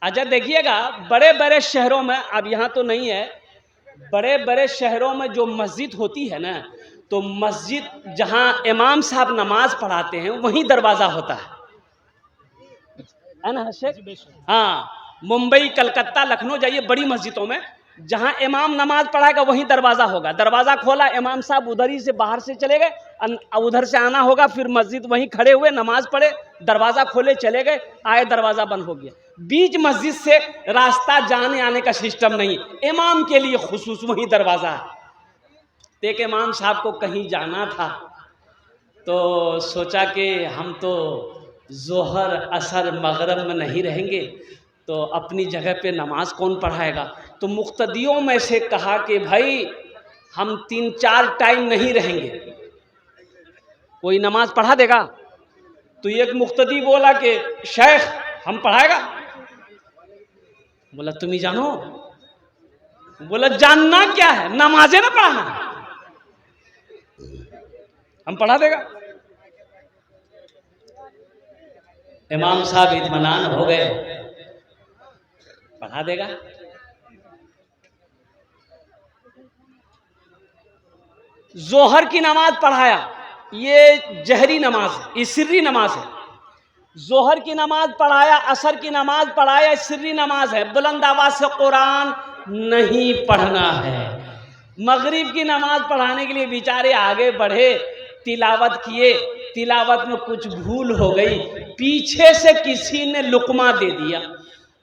अच्छा देखिएगा, बड़े बड़े शहरों में, अब यहाँ तो नहीं है, बड़े बड़े शहरों में जो मस्जिद होती है ना, तो मस्जिद जहाँ इमाम साहब नमाज पढ़ाते हैं वहीं दरवाज़ा होता है ना शेख? हाँ, मुंबई, कलकत्ता, लखनऊ जाइए बड़ी मस्जिदों में, जहाँ इमाम नमाज पढ़ाएगा वहीं दरवाज़ा होगा। दरवाज़ा खोला, इमाम साहब उधर ही से बाहर से चले गए, उधर से आना होगा, फिर मस्जिद वहीं खड़े हुए, नमाज पढ़े, दरवाज़ा खोले, चले गए, आए, दरवाज़ा बंद हो गया। बीच मस्जिद से रास्ता जाने आने का सिस्टम नहीं, इमाम के लिए खुसूस वहीं दरवाज़ा है। तो एक इमाम साहब को कहीं जाना था, तो सोचा कि हम तो जोहर, असर, मगरब में नहीं रहेंगे, तो अपनी जगह पे नमाज कौन पढ़ाएगा। तो मुक्तदियों में से कहा कि भाई हम 3-4 टाइम नहीं रहेंगे, कोई नमाज पढ़ा देगा। तो एक मुक्तदी बोला कि शेख हम पढ़ाएगा। बोला तुम ही जानो। बोला जानना क्या है, नमाजें ना पढ़ाना, हम पढ़ा देगा। इमाम साहब इत्मीनान हो गए, पढ़ा देगा। जोहर की नमाज पढ़ाया, ये जहरी नमाज है, ये सिर्री नमाज है। जोहर की नमाज पढ़ाया, असर की नमाज पढ़ाया, सिर्री नमाज है, बुलंद आवाज से कुरान नहीं पढ़ना है। मगरिब की नमाज पढ़ाने के लिए बेचारे आगे बढ़े, तिलावत किए, तिलावत में कुछ भूल हो गई, पीछे से किसी ने लुकमा दे दिया।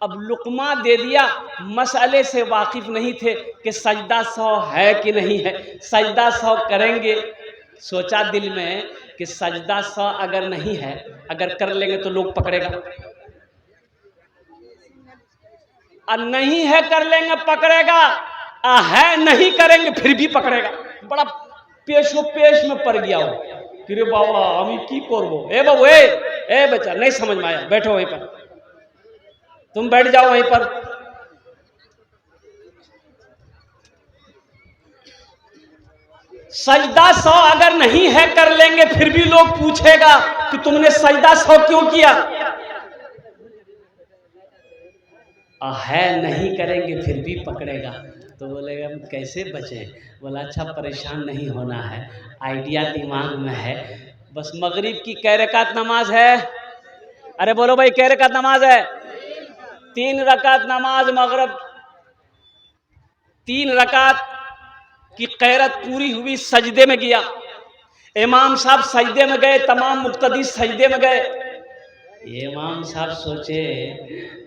अब लुकमा दे दिया, मसले से वाकिफ नहीं थे कि सजदा 100 है कि नहीं है, सजदा 100 करेंगे। सोचा दिल में कि सजदा 100 अगर नहीं है, अगर कर लेंगे तो लोग पकड़ेगा, और नहीं है कर लेंगे पकड़ेगा, है नहीं करेंगे फिर भी पकड़ेगा। बड़ा पेशो पेश में पड़ गया हो कि रे बाबा हम की करबो। ए बाबू, ए बच्चा नहीं समझ में आया, बैठो वहीं पर, तुम बैठ जाओ वहीं पर। सजदा 100 अगर नहीं है कर लेंगे फिर भी लोग पूछेगा कि तुमने सजदा 100 क्यों किया। है नहीं करेंगे फिर भी पकड़ेगा। तो बोलेगा हम कैसे बचे। बोला अच्छा परेशान नहीं होना है, आइडिया दिमाग में है। बस मगरिब की कै रकात नमाज है? अरे बोलो भाई, कै रकात नमाज है? 3 रकात नमाज मगरिब, 3 रकात की कैरत पूरी हुई, सजदे में गया, इमाम साहब सजदे में गए, तमाम मुक्तदी सजदे में गए। इमाम साहब सोचे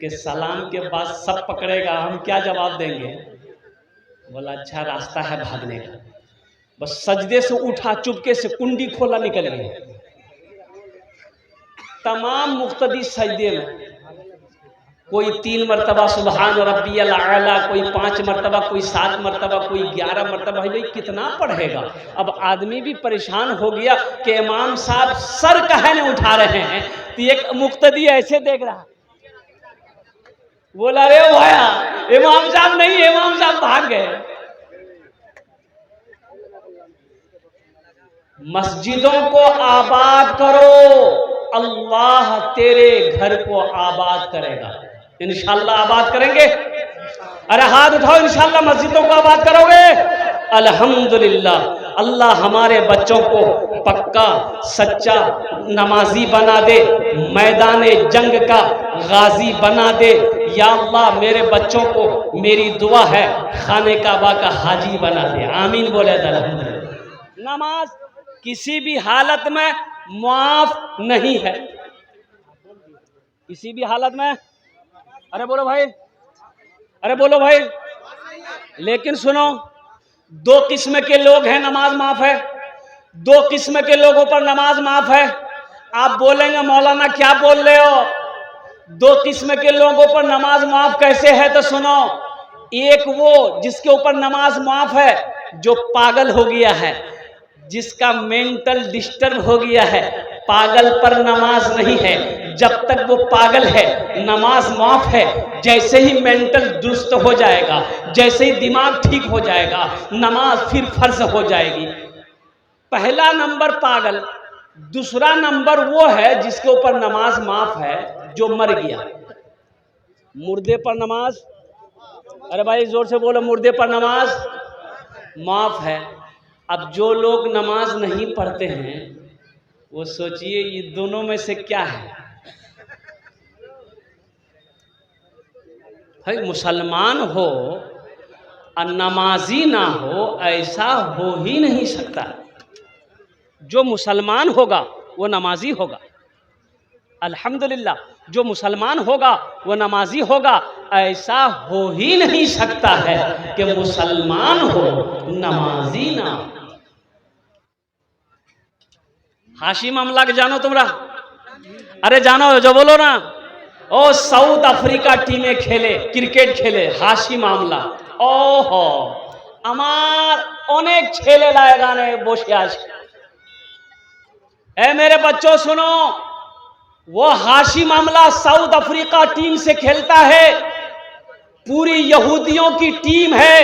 कि सलाम के बाद सब पकड़ेगा, हम क्या जवाब देंगे। बोला अच्छा रास्ता है भागने का। बस सजदे से उठा, चुपके से कुंडी खोला, निकल गया। तमाम मुक्तदी सजदे में, कोई 3 मरतबा सुबहान रब्बियल आला, कोई 5 मरतबा, कोई 7 मरतबा, कोई 11 मरतबा। भाई कितना पढ़ेगा। अब आदमी भी परेशान हो गया कि इमाम साहब सर कहे नहीं उठा रहे हैं। तो एक मुक्तदी ऐसे देख रहा, बोला रे भैया इमाम साहब नहीं, इमाम साहब भाग गए। मस्जिदों को आबाद करो, अल्लाह तेरे घर को आबाद करेगा। इंशाल्लाह आबाद करेंगे। अरे हाथ उठाओ, इंशाल्लाह मस्जिदों को आबाद करोगे। अल्हम्दुलिल्लाह, अल्लाह हमारे बच्चों को पक्का सच्चा नमाजी बना दे, मैदान जंग का गाजी बना दे। या अल्लाह मेरे बच्चों को, मेरी दुआ है, खाने काबा का हाजी बना दे। आमीन बोले अल्हम्दुलिल्लाह। नमाज किसी भी हालत में माफ नहीं है, किसी भी हालत में। अरे बोलो भाई, अरे बोलो भाई। लेकिन सुनो, 2 किस्म के लोग हैं नमाज माफ है, 2 किस्म के लोगों पर नमाज माफ है। आप बोलेंगे मौलाना क्या बोल रहे हो, 2 किस्म के लोगों पर नमाज माफ कैसे है। तो सुनो, एक वो जिसके ऊपर नमाज माफ है जो पागल हो गया है, जिसका मेंटल डिस्टर्ब हो गया है। पागल पर नमाज नहीं है, जब तक वो पागल है नमाज माफ है। जैसे ही मेंटल दुरुस्त हो जाएगा, जैसे ही दिमाग ठीक हो जाएगा, नमाज फिर फर्ज हो जाएगी। पहला नंबर पागल, दूसरा नंबर वो है जिसके ऊपर नमाज माफ है जो मर गया। मुर्दे पर नमाज, अरे भाई जोर से बोलो, मुर्दे पर नमाज माफ है। अब जो लोग नमाज नहीं पढ़ते हैं वो सोचिए ये दोनों में से क्या है। भाई मुसलमान हो और नमाजी ना हो, ऐसा हो ही नहीं सकता। जो मुसलमान होगा वो नमाजी होगा, अल्हम्दुलिल्लाह। जो मुसलमान होगा वो नमाजी होगा। ऐसा हो ही नहीं सकता है कि मुसलमान हो नमाजी ना हो। हाशी मामला के जानो तुमरा? अरे जानो जो बोलो ना। ओ साउथ अफ्रीका टीमें खेले, क्रिकेट खेले, हाशी मामला। ओहो আমার অনেক ছেলে লাগানে বসে আছে। ए मेरे बच्चों सुनो, वो हाशी मामला साउथ अफ्रीका टीम से खेलता है, पूरी यहूदियों की टीम है।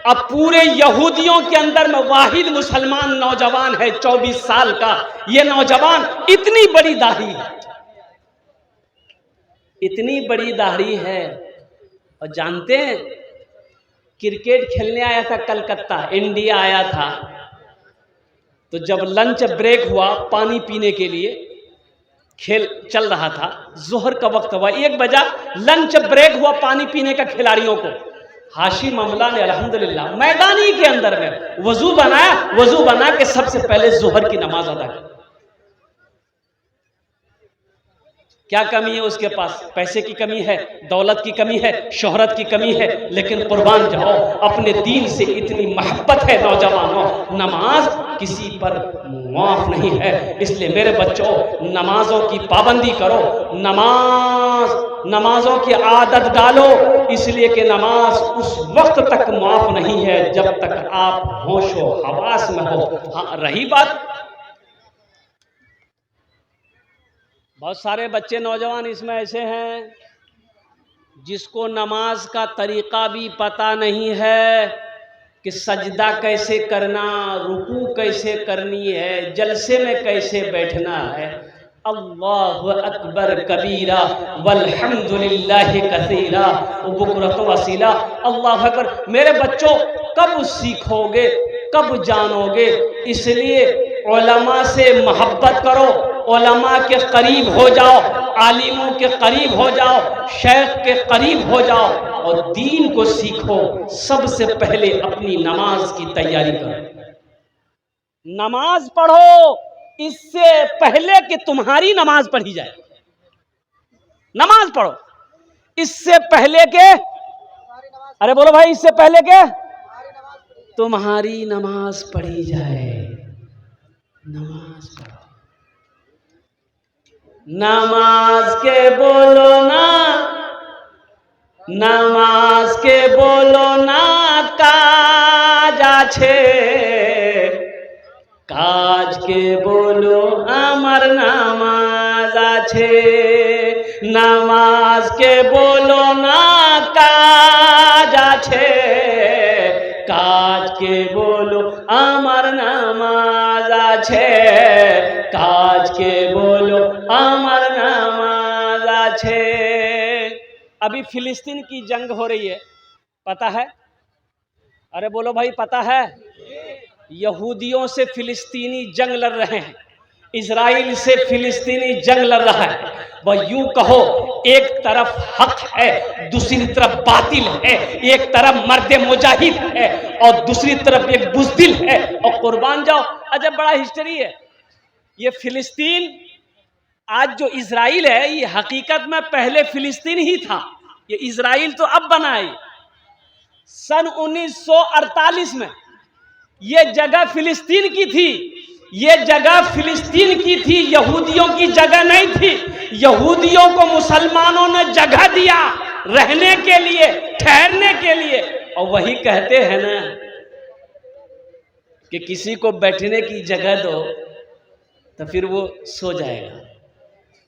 अब पूरे यहूदियों के अंदर में वाहिद मुसलमान नौजवान है 24 साल का। ये नौजवान इतनी बड़ी दाढ़ी है, इतनी बड़ी दाढ़ी है। और जानते हैं क्रिकेट खेलने आया था कलकत्ता, इंडिया आया था। तो जब लंच ब्रेक हुआ पानी पीने के लिए, खेल चल रहा था, जोहर का वक्त हुआ, 1 बजा, लंच ब्रेक हुआ पानी पीने का खिलाड़ियों को। हाशी मामला ने अल्हम्दुलिल्लाह मैदानी के अंदर में वजू बनाया, वजू बना के सबसे पहले जोहर की नमाज अदा की। क्या कमी है उसके पास? पैसे की कमी है, दौलत की कमी है, शोहरत की कमी है, लेकिन कुर्बान जाओ अपने दीन से इतनी मोहब्बत है नौजवानों। नमाज किसी पर माफ नहीं है। इसलिए मेरे बच्चों नमाजों की पाबंदी करो, नमाजों की आदत डालो, इसलिए कि नमाज उस वक्त तक माफ नहीं है जब तक आप होशो हवास में हो। हाँ, रही बात बहुत सारे बच्चे नौजवान इसमें ऐसे हैं जिसको नमाज का तरीका भी पता नहीं है कि सजदा कैसे करना, रुकू कैसे करनी है, जलसे में कैसे बैठना है। अल्लाहु अकबर कबीरा वल्हम्दुलिल्लाहि कसीरा व बुकरत वसीला। अल्लाहु अकबर। मेरे बच्चों कब सीखोगे, कब जानोगे? इसलिए उलमा से मोहब्बत करो, उलमा के करीब हो जाओ, आलिमों के करीब हो जाओ, शेख के करीब हो जाओ और दीन को सीखो। सबसे पहले अपनी नमाज की तैयारी करो, नमाज पढ़ो इससे पहले कि तुम्हारी नमाज पढ़ी जाए। नमाज पढ़ो इससे पहले के, अरे बोलो भाई, इससे पहले के तुम्हारी नमाज पढ़ी जाए। नमाज पढ़ो, नमाज के बोलो ना, नमाज के बोलो ना काज आछे, काज के बोलो आमार नामाज आछे। नमाज के बोलो ना काज आछे, काज के बोलो आमार नामाज आछे, काज के बोलो आमार नामाज आछे। अभी फिलिस्तीन की जंग हो रही है, पता है? अरे बोलो भाई, पता है? यहूदियों से फिलिस्तीनी जंग लड़ रहे हैं, इजराइल से फिलिस्तीनी जंग लड़ रहा है। वह यूं कहो एक तरफ हक है, दूसरी तरफ बातिल है, एक तरफ मर्दे मुजाहिद है और दूसरी तरफ एक बुज़दिल है। और कुर्बान जाओ, अजब बड़ा हिस्ट्री है। ये फिलिस्तीन आज जो इजराइल है, ये हकीकत में पहले फिलिस्तीन ही था। ये इजराइल तो अब बना है। सन 1948 में ये जगह फिलिस्तीन की थी, ये जगह फिलिस्तीन की थी, यहूदियों की जगह नहीं थी। यहूदियों को मुसलमानों ने जगह दिया रहने के लिए, ठहरने के लिए। और वही कहते हैं ना कि किसी को बैठने की जगह दो तो फिर वो सो जाएगा।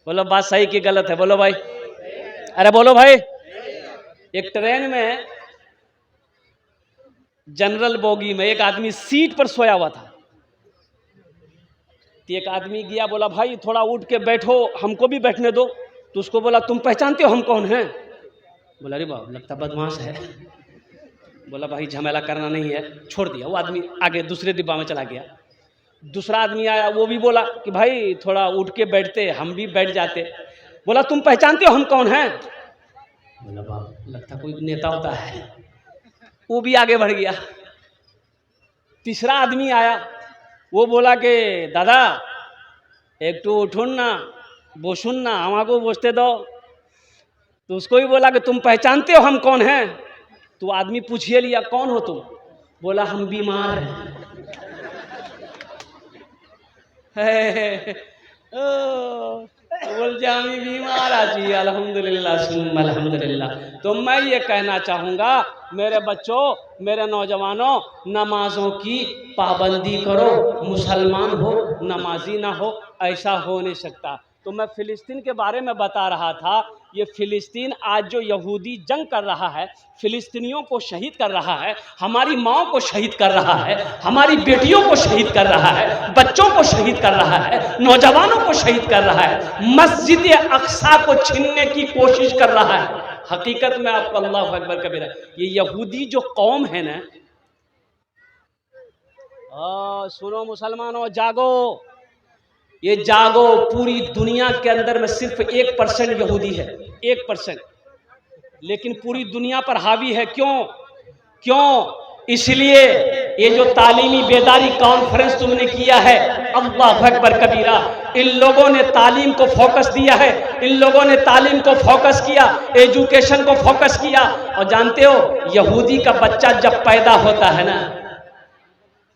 बोलो बात सही कि गलत है? बोलो भाई, अरे बोलो भाई। एक ट्रेन में जनरल बोगी में एक आदमी सीट पर सोया हुआ था। तो एक आदमी गया, बोला भाई थोड़ा उठ के बैठो, हमको भी बैठने दो। तो उसको बोला तुम पहचानते हो हम कौन हैं? बोला अरे बाप लगता बदमाश है। बोला भाई झमेला करना नहीं है, छोड़ दिया। वो आदमी आगे दूसरे डिब्बा में चला गया। दूसरा आदमी आया, वो भी बोला कि भाई थोड़ा उठ के बैठते, हम भी बैठ जाते। बोला तुम पहचानते हो हम कौन हैं? बोला बाप लगता कोई नेता होता है। वो भी आगे बढ़ गया। तीसरा आदमी आया, वो बोला कि दादा एक तो उठुन ना बोसुन ना हमको बोसते दो। तो उसको भी बोला कि तुम पहचानते हो हम कौन हैं? तो आदमी पूछिए लिया कौन हो तुम? बोला हम बीमार हैं। बोल जा हम बीमार आजी अल्हम्दुलिल्लाह अल्हम्दुलिल्लाह। तो मैं ये कहना चाहूँगा मेरे बच्चों, मेरे नौजवानों, नमाजों की पाबंदी करो। मुसलमान हो नमाजी ना हो, ऐसा हो नहीं सकता। तो मैं फ़िलिस्तीन के बारे में बता रहा था। ये फ़िलिस्तीन आज जो यहूदी जंग कर रहा है, फ़िलिस्तीनियों को शहीद कर रहा है, हमारी माँओं को शहीद कर रहा है, हमारी बेटियों को शहीद कर रहा है, बच्चों को शहीद कर रहा है, नौजवानों को शहीद कर रहा है, मस्जिद अक्सा को छीनने की कोशिश कर रहा है। हकीकत में आपको अल्लाह अकबर कबीरा, ये यहूदी जो कौम है ना, सुनो मुसलमानों जागो, ये जागो। पूरी दुनिया के अंदर में सिर्फ 1% यहूदी है, 1%, लेकिन पूरी दुनिया पर हावी है। क्यों? इसलिए ये जो तालीमी बेदारी कॉन्फ्रेंस तुमने किया है, अल्लाह अकबर कबीरा, इन लोगों ने तालीम को फोकस दिया है, इन लोगों ने तालीम को फोकस किया, एजुकेशन को फोकस किया। और जानते हो यहूदी का बच्चा जब पैदा होता है ना,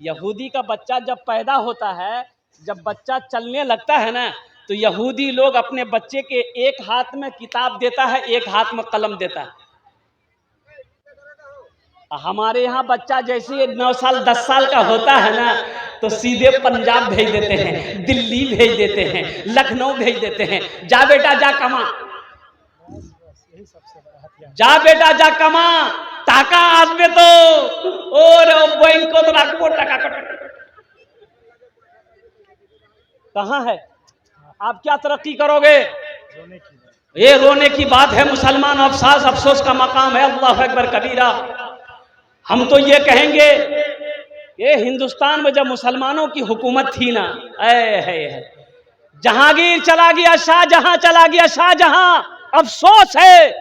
यहूदी का बच्चा जब पैदा होता है, जब बच्चा चलने लगता है ना, तो यहूदी लोग अपने बच्चे के एक हाथ में किताब देता है, एक हाथ में कलम देता है। हमारे यहाँ बच्चा जैसे 9 साल 10 साल का होता है ना, तो सीधे पंजाब भेज देते हैं, दिल्ली भेज देते हैं, लखनऊ भेज देते हैं। जा बेटा जा कमा, जा बेटा जा कमा, टाका आसबे तो और बैंक को तो रखो टाका। कहाँ है? आप क्या तरक्की करोगे? ये रोने की बात है मुसलमान, अफसोस का मकाम है। अल्लाह अकबर कबीरा। हम तो ये कहेंगे, ये हिंदुस्तान में जब मुसलमानों की हुकूमत थी ना, जहांगीर चला गया, शाहजहां चला गया, शाहजहां, अफसोस है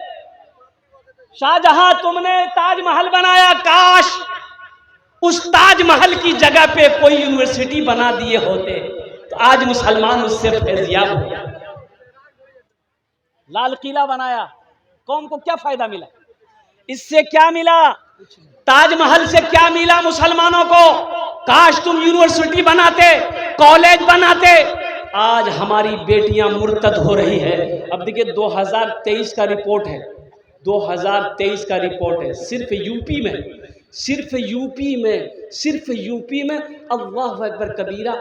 शाहजहां तुमने ताजमहल बनाया, काश उस ताजमहल की जगह पे कोई यूनिवर्सिटी बना दिए होते तो आज मुसलमान उससे फैजियाब हो। लाल किला बनाया, कौम को क्या फायदा मिला? इससे क्या मिला? ताजमहल से क्या मिला मुसलमानों को? काश तुम यूनिवर्सिटी बनाते, कॉलेज बनाते। आज हमारी बेटियां मुर्तद हो रही है। अब देखिए 2023 का रिपोर्ट है, 2023 का रिपोर्ट है, सिर्फ यूपी में अल्लाह अकबर कबीरा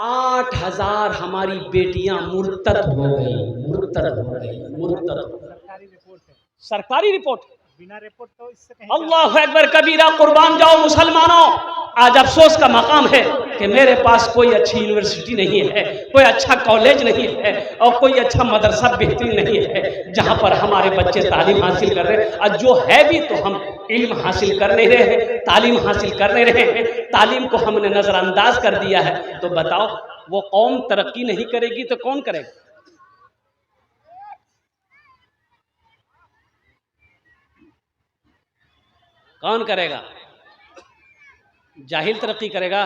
8000 हमारी बेटियां मुर्तद हो गई। सरकारी रिपोर्ट, बिना रिपोर्ट तो इससे अल्लाह अकबर कबीरा। कुर्बान जाओ मुसलमानों। आज अफसोस का मकाम है कि मेरे पास कोई अच्छी यूनिवर्सिटी नहीं है, कोई अच्छा कॉलेज नहीं है और कोई अच्छा मदरसा बेहतरीन नहीं है जहां पर हमारे बच्चे तालीम हासिल कर रहे हैं। और जो है भी तो हम इल्म हासिल कर नहीं रहे हैं, तालीम हासिल कर नहीं रहे हैं, तालीम को हमने नज़रअंदाज कर दिया है। तो बताओ वो कौम तरक्की नहीं करेगी तो कौन करेगा? कौन करेगा? जाहिल तरक्की करेगा?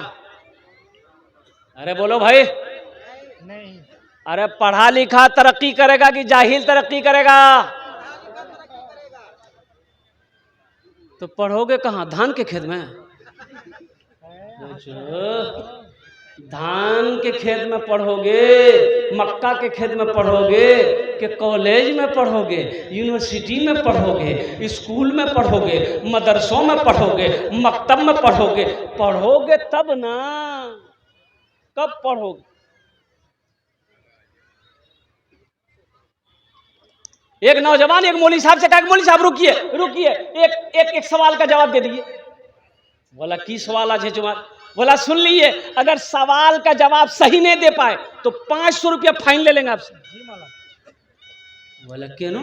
अरे बोलो भाई, नहीं। अरे पढ़ा लिखा तरक्की करेगा कि जाहिल तरक्की करेगा? तो पढ़ोगे कहाँ? धान के खेत में? धान के खेत में पढ़ोगे, मक्का के खेत में पढ़ोगे कि कॉलेज में पढ़ोगे, यूनिवर्सिटी में पढ़ोगे, स्कूल में पढ़ोगे, मदरसों में पढ़ोगे, मकतब में पढ़ोगे? पढ़ोगे तब ना, कब पढ़ोगे? एक नौजवान एक मौलवी साहब से कहा, मौलवी साहब रुकिए, एक सवाल का जवाब दे दीजिए। बोला की सवाल आज है तुम्हारा? बोला सुन लीजिए, अगर सवाल का जवाब सही नहीं दे पाए तो 500 रुपया फाइन ले लेंगे आपसे। बोला क्यों?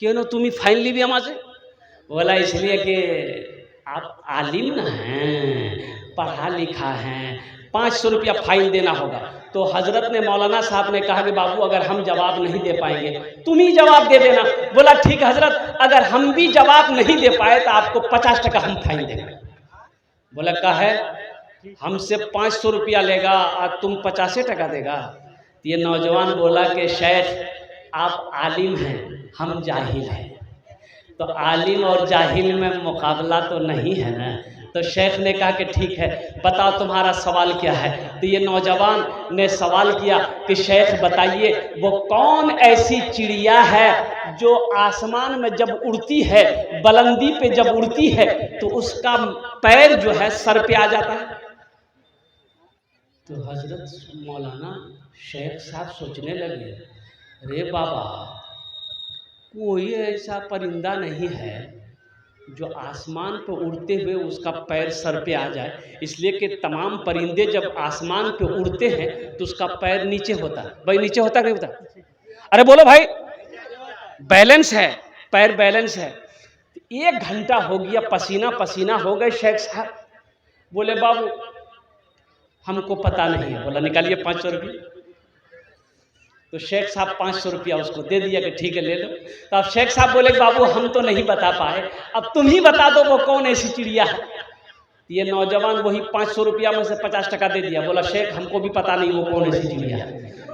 क्यों ना तुम ही फाइन ली भी हमारे से? बोला इसलिए कि आप आलिम न हैं, पढ़ा लिखा हैं, 500 रुपया फाइन देना होगा। तो हजरत ने, मौलाना साहब ने कहा कि बाबू अगर हम जवाब नहीं दे पाएंगे तुम ही जवाब दे देना। बोला ठीक हजरत, अगर हम भी जवाब नहीं दे पाए तो आपको 50 टका हम फाइन देंगे। बोला का है, हमसे 500 रुपया लेगा और तुम 50 टका देगा? तो ये नौजवान बोला कि शेख आप आलिम हैं, हम जाहिल हैं, तो आलिम और जाहिल में मुकाबला तो नहीं है ना। तो शेख ने कहा कि ठीक है, बताओ तुम्हारा सवाल क्या है। तो ये नौजवान ने सवाल किया कि शेख बताइए वो कौन ऐसी चिड़िया है जो आसमान में जब उड़ती है, बुलंदी पे जब उड़ती है तो उसका पैर जो है सर पे आ जाता है। तो हजरत मौलाना शेख साहब सोचने लगे, अरे बाबा कोई ऐसा परिंदा नहीं है जो आसमान पर उड़ते हुए उसका पैर सर पे आ जाए, इसलिए कि तमाम परिंदे जब आसमान पे उड़ते हैं तो उसका पैर नीचे होता है। भाई नीचे होता नहीं होता? अरे बोलो भाई, बैलेंस है, पैर बैलेंस है। 1 घंटा हो गया, पसीना पसीना हो गए शेख साहब। बोले बाबू हमको पता नहीं है। बोला निकालिए 500 रुपये। तो शेख साहब 500 रुपया उसको दे दिया कि ठीक है ले लो। तो अब शेख साहब बोले बाबू हम तो नहीं बता पाए, अब तुम ही बता दो वो कौन ऐसी चिड़िया है। ये नौजवान वही 500 रुपया में से 50 टका दे दिया। बोला शेख हमको भी पता नहीं वो कौन ऐसी चिड़िया है।